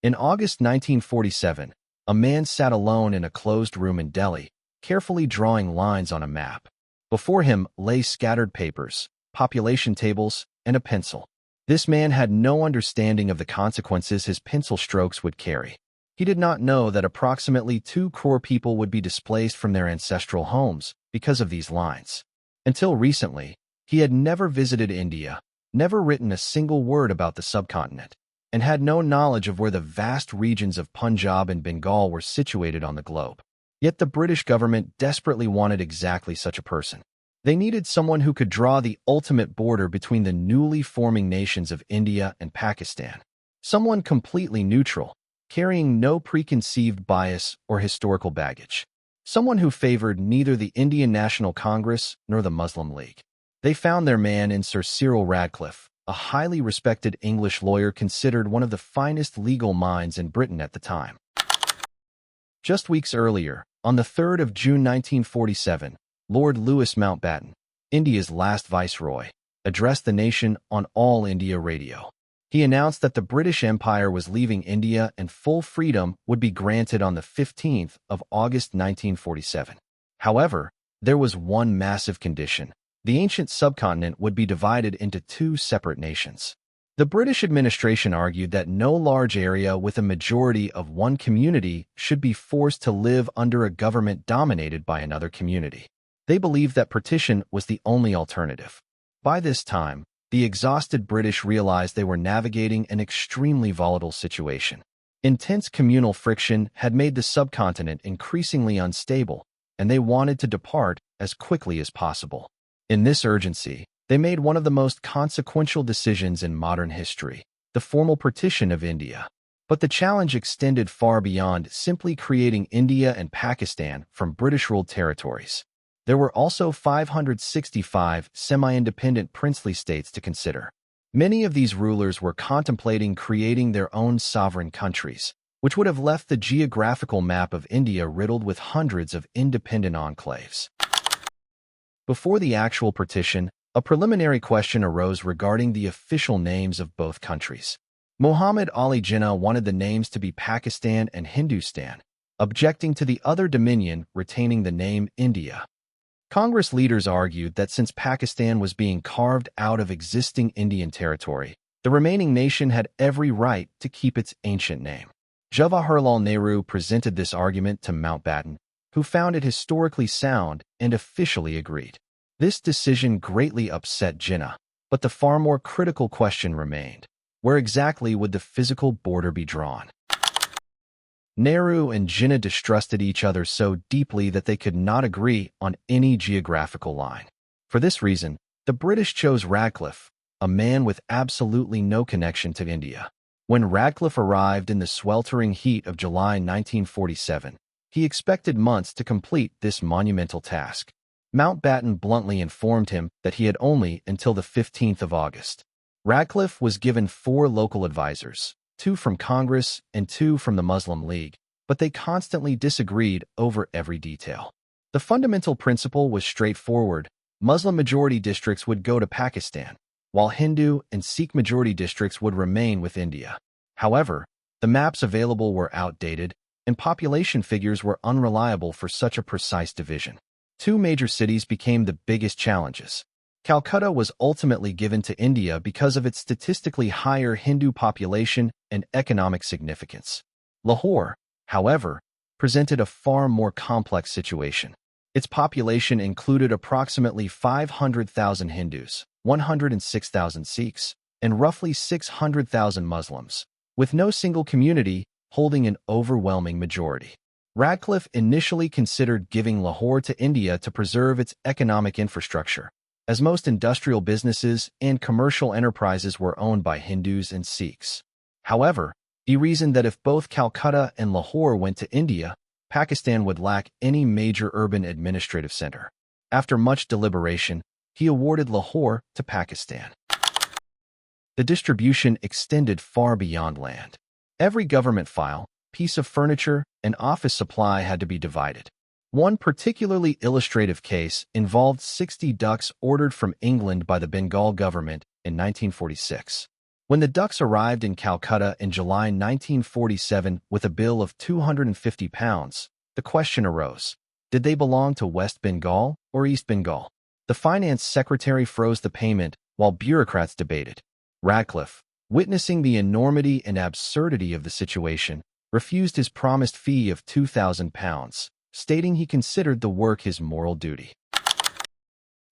In August 1947, a man sat alone in a closed room in Delhi, carefully drawing lines on a map. Before him lay scattered papers, population tables, and a pencil. This man had no understanding of the consequences his pencil strokes would carry. He did not know that approximately 2 crore people would be displaced from their ancestral homes because of these lines. Until recently, he had never visited India, never written a single word about the subcontinent, and had no knowledge of where the vast regions of Punjab and Bengal were situated on the globe. Yet the British government desperately wanted exactly such a person. They needed someone who could draw the ultimate border between the newly forming nations of India and Pakistan. Someone completely neutral, carrying no preconceived bias or historical baggage. Someone who favored neither the Indian National Congress nor the Muslim League. They found their man in Sir Cyril Radcliffe, a highly respected English lawyer considered one of the finest legal minds in Britain at the time. Just weeks earlier, on the 3rd of June 1947, Lord Louis Mountbatten, India's last viceroy, addressed the nation on All India Radio. He announced that the British Empire was leaving India and full freedom would be granted on the 15th of August 1947. However, there was one massive condition. The ancient subcontinent would be divided into 2 separate nations. The British administration argued that no large area with a majority of one community should be forced to live under a government dominated by another community. They believed that partition was the only alternative. By this time, the exhausted British realized they were navigating an extremely volatile situation. Intense communal friction had made the subcontinent increasingly unstable, and they wanted to depart as quickly as possible. In this urgency, they made one of the most consequential decisions in modern history, the formal partition of India. But the challenge extended far beyond simply creating India and Pakistan from British-ruled territories. There were also 565 semi-independent princely states to consider. Many of these rulers were contemplating creating their own sovereign countries, which would have left the geographical map of India riddled with hundreds of independent enclaves. Before the actual partition, a preliminary question arose regarding the official names of both countries. Muhammad Ali Jinnah wanted the names to be Pakistan and Hindustan, objecting to the other dominion retaining the name India. Congress leaders argued that since Pakistan was being carved out of existing Indian territory, the remaining nation had every right to keep its ancient name. Jawaharlal Nehru presented this argument to Mountbatten, who found it historically sound and officially agreed. This decision greatly upset Jinnah, but the far more critical question remained: where exactly would the physical border be drawn? Nehru and Jinnah distrusted each other so deeply that they could not agree on any geographical line. For this reason, the British chose Radcliffe, a man with absolutely no connection to India. When Radcliffe arrived in the sweltering heat of July 1947, he expected months to complete this monumental task. Mountbatten bluntly informed him that he had only until the 15th of August. Radcliffe was given 4 local advisors, 2 from Congress and 2 from the Muslim League, but they constantly disagreed over every detail. The fundamental principle was straightforward: Muslim-majority districts would go to Pakistan, while Hindu and Sikh-majority districts would remain with India. However, the maps available were outdated, and population figures were unreliable for such a precise division. 2 major cities became the biggest challenges. Calcutta was ultimately given to India because of its statistically higher Hindu population and economic significance. Lahore, however, presented a far more complex situation. Its population included approximately 500,000 Hindus, 106,000 Sikhs, and roughly 600,000 Muslims, with no single community holding an overwhelming majority. Radcliffe initially considered giving Lahore to India to preserve its economic infrastructure, as most industrial businesses and commercial enterprises were owned by Hindus and Sikhs. However, he reasoned that if both Calcutta and Lahore went to India, Pakistan would lack any major urban administrative center. After much deliberation, he awarded Lahore to Pakistan. The distribution extended far beyond land. Every government file, piece of furniture, and office supply had to be divided. One particularly illustrative case involved 60 ducks ordered from England by the Bengal government in 1946. When the Ducks arrived in Calcutta in July 1947 with a bill of £250, the question arose, did they belong to West Bengal or East Bengal? The finance secretary froze the payment while bureaucrats debated. Radcliffe, witnessing the enormity and absurdity of the situation, refused his promised fee of £2,000, stating he considered the work his moral duty.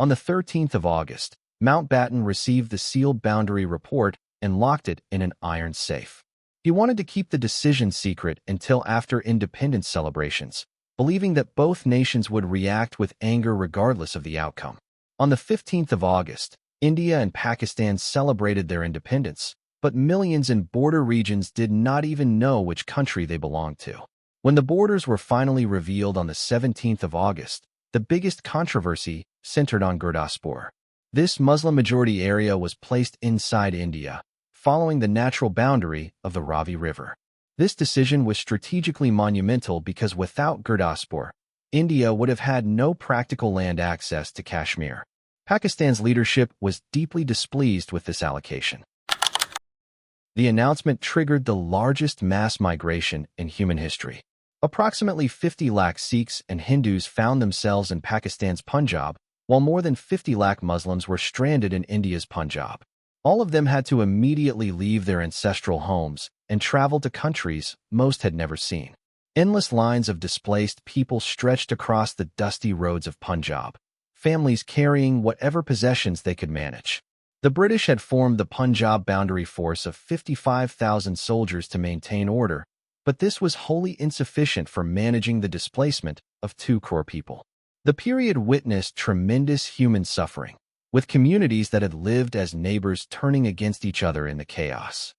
On the 13th of August, Mountbatten received the sealed boundary report and locked it in an iron safe. He wanted to keep the decision secret until after independence celebrations, believing that both nations would react with anger regardless of the outcome. On the 15th of August, India and Pakistan celebrated their independence, but millions in border regions did not even know which country they belonged to. When the borders were finally revealed on the 17th of August, the biggest controversy centered on Gurdaspur. This Muslim-majority area was placed inside India, following the natural boundary of the Ravi River. This decision was strategically monumental because without Gurdaspur, India would have had no practical land access to Kashmir. Pakistan's leadership was deeply displeased with this allocation. The announcement triggered the largest mass migration in human history. Approximately 50 lakh Sikhs and Hindus found themselves in Pakistan's Punjab, while more than 50 lakh Muslims were stranded in India's Punjab. All of them had to immediately leave their ancestral homes and travel to countries most had never seen. Endless lines of displaced people stretched across the dusty roads of Punjab, families carrying whatever possessions they could manage. The British had formed the Punjab Boundary Force of 55,000 soldiers to maintain order, but this was wholly insufficient for managing the displacement of 2 crore people. The period witnessed tremendous human suffering, with communities that had lived as neighbors turning against each other in the chaos.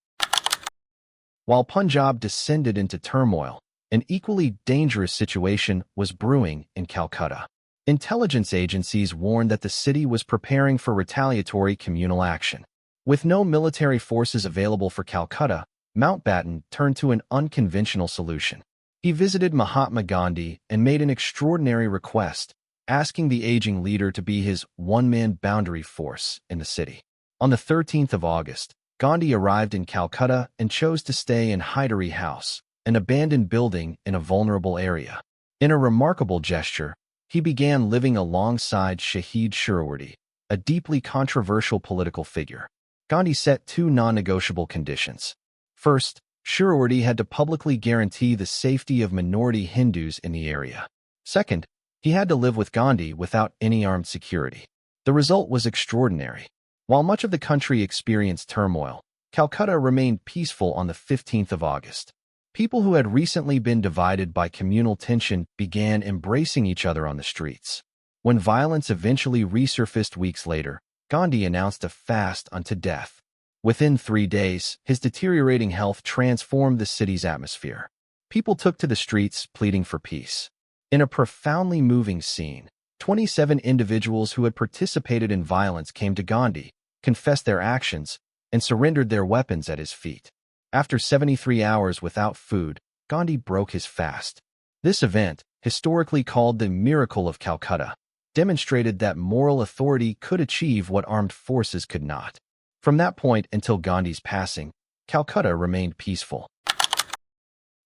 While Punjab descended into turmoil, an equally dangerous situation was brewing in Calcutta. Intelligence agencies warned that the city was preparing for retaliatory communal action. With no military forces available for Calcutta, Mountbatten turned to an unconventional solution. He visited Mahatma Gandhi and made an extraordinary request, asking the aging leader to be his one-man boundary force in the city. On the 13th of August, Gandhi arrived in Calcutta and chose to stay in Hydari House, an abandoned building in a vulnerable area. In a remarkable gesture, he began living alongside Shahid Shirwardhi, a deeply controversial political figure. Gandhi set 2 non-negotiable conditions. First, Shirwardhi had to publicly guarantee the safety of minority Hindus in the area. Second, he had to live with Gandhi without any armed security. The result was extraordinary. While much of the country experienced turmoil, Calcutta remained peaceful on the 15th of August. People who had recently been divided by communal tension began embracing each other on the streets. When violence eventually resurfaced weeks later, Gandhi announced a fast unto death. Within 3 days, his deteriorating health transformed the city's atmosphere. People took to the streets pleading for peace. In a profoundly moving scene, 27 individuals who had participated in violence came to Gandhi, confessed their actions, and surrendered their weapons at his feet. After 73 hours without food, Gandhi broke his fast. This event, historically called the Miracle of Calcutta, demonstrated that moral authority could achieve what armed forces could not. From that point until Gandhi's passing, Calcutta remained peaceful.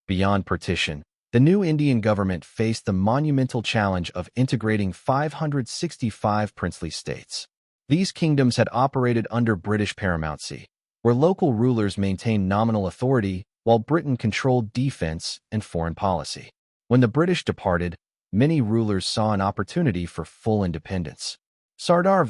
Beyond partition, the new Indian government faced the monumental challenge of integrating 565 princely states. These kingdoms had operated under British paramountcy, where local rulers maintained nominal authority while Britain controlled defense and foreign policy. When the British departed, many rulers saw an opportunity for full independence. Sardar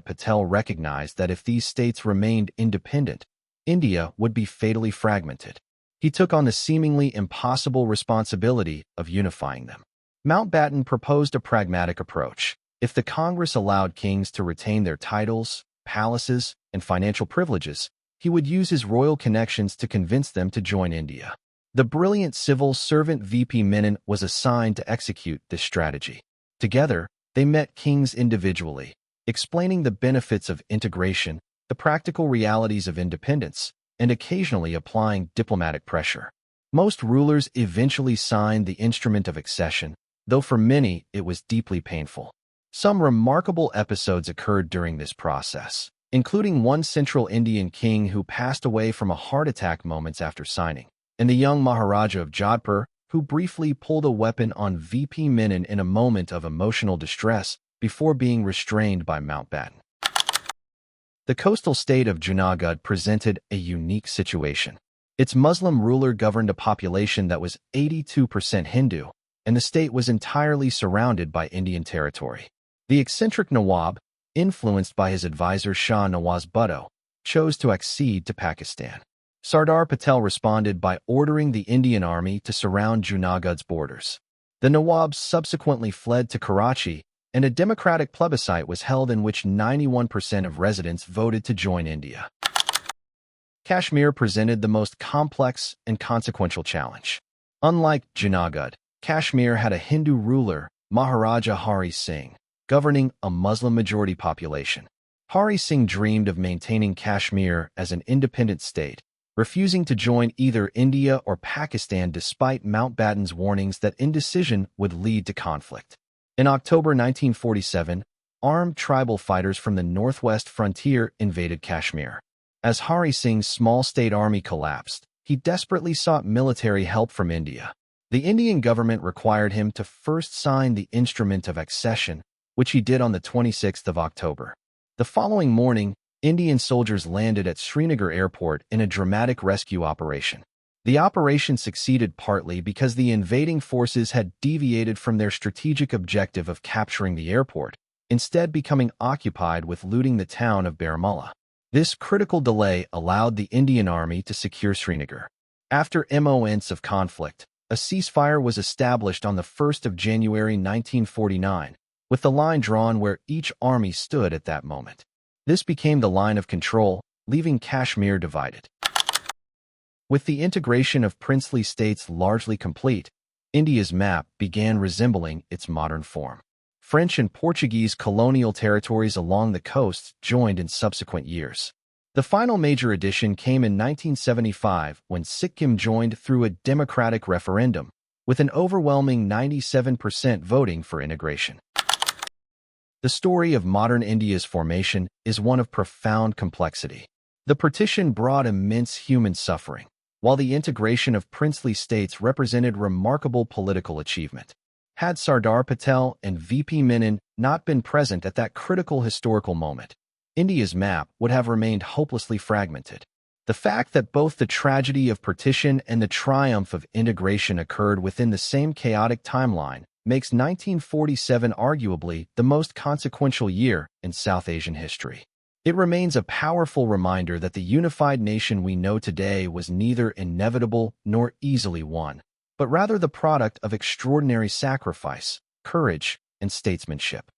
Patel recognized that if these states remained independent, India would be fatally fragmented. He took on the seemingly impossible responsibility of unifying them. Mountbatten proposed a pragmatic approach. If the Congress allowed kings to retain their titles, palaces, and financial privileges, he would use his royal connections to convince them to join India. The brilliant civil servant V.P. Menon was assigned to execute this strategy. Together, they met kings individually, explaining the benefits of integration, the practical realities of independence, and occasionally applying diplomatic pressure. Most rulers eventually signed the instrument of accession, though for many it was deeply painful. Some remarkable episodes occurred during this process. including one Central Indian king who passed away from a heart attack moments after signing, and the young Maharaja of Jodhpur, who briefly pulled a weapon on V.P. Menon in a moment of emotional distress before being restrained by Mountbatten. The coastal state of Junagadh presented a unique situation. Its Muslim ruler governed a population that was 82% Hindu, and the state was entirely surrounded by Indian territory. The eccentric Nawab, influenced by his advisor Shah Nawaz Bhutto, chose to accede to Pakistan. Sardar Patel responded by ordering the Indian army to surround Junagadh's borders. The Nawabs subsequently fled to Karachi, and a democratic plebiscite was held in which 91% of residents voted to join India. Kashmir presented the most complex and consequential challenge. Unlike Junagadh, Kashmir had a Hindu ruler, Maharaja Hari Singh, governing a Muslim-majority population. Hari Singh dreamed of maintaining Kashmir as an independent state, refusing to join either India or Pakistan despite Mountbatten's warnings that indecision would lead to conflict. In October 1947, armed tribal fighters from the northwest frontier invaded Kashmir. As Hari Singh's small state army collapsed, he desperately sought military help from India. The Indian government required him to first sign the instrument of accession, which he did on the 26th of October. The following morning, Indian soldiers landed at Srinagar airport in a dramatic rescue operation. The operation succeeded partly because the invading forces had deviated from their strategic objective of capturing the airport, instead becoming occupied with looting the town of Baramulla. This critical delay allowed the Indian army to secure Srinagar. After months of conflict, a ceasefire was established on the 1st of January 1949, with the line drawn where each army stood at that moment. This became the line of control, leaving Kashmir divided. With the integration of princely states largely complete, India's map began resembling its modern form. French and Portuguese colonial territories along the coast joined in subsequent years. The final major addition came in 1975 when Sikkim joined through a democratic referendum, with an overwhelming 97% voting for integration. The story of modern India's formation is one of profound complexity. The partition brought immense human suffering, while the integration of princely states represented remarkable political achievement. Had Sardar Patel and V.P. Menon not been present at that critical historical moment, India's map would have remained hopelessly fragmented. The fact that both the tragedy of partition and the triumph of integration occurred within the same chaotic timeline makes 1947 arguably the most consequential year in South Asian history. It remains a powerful reminder that the unified nation we know today was neither inevitable nor easily won, but rather the product of extraordinary sacrifice, courage, and statesmanship.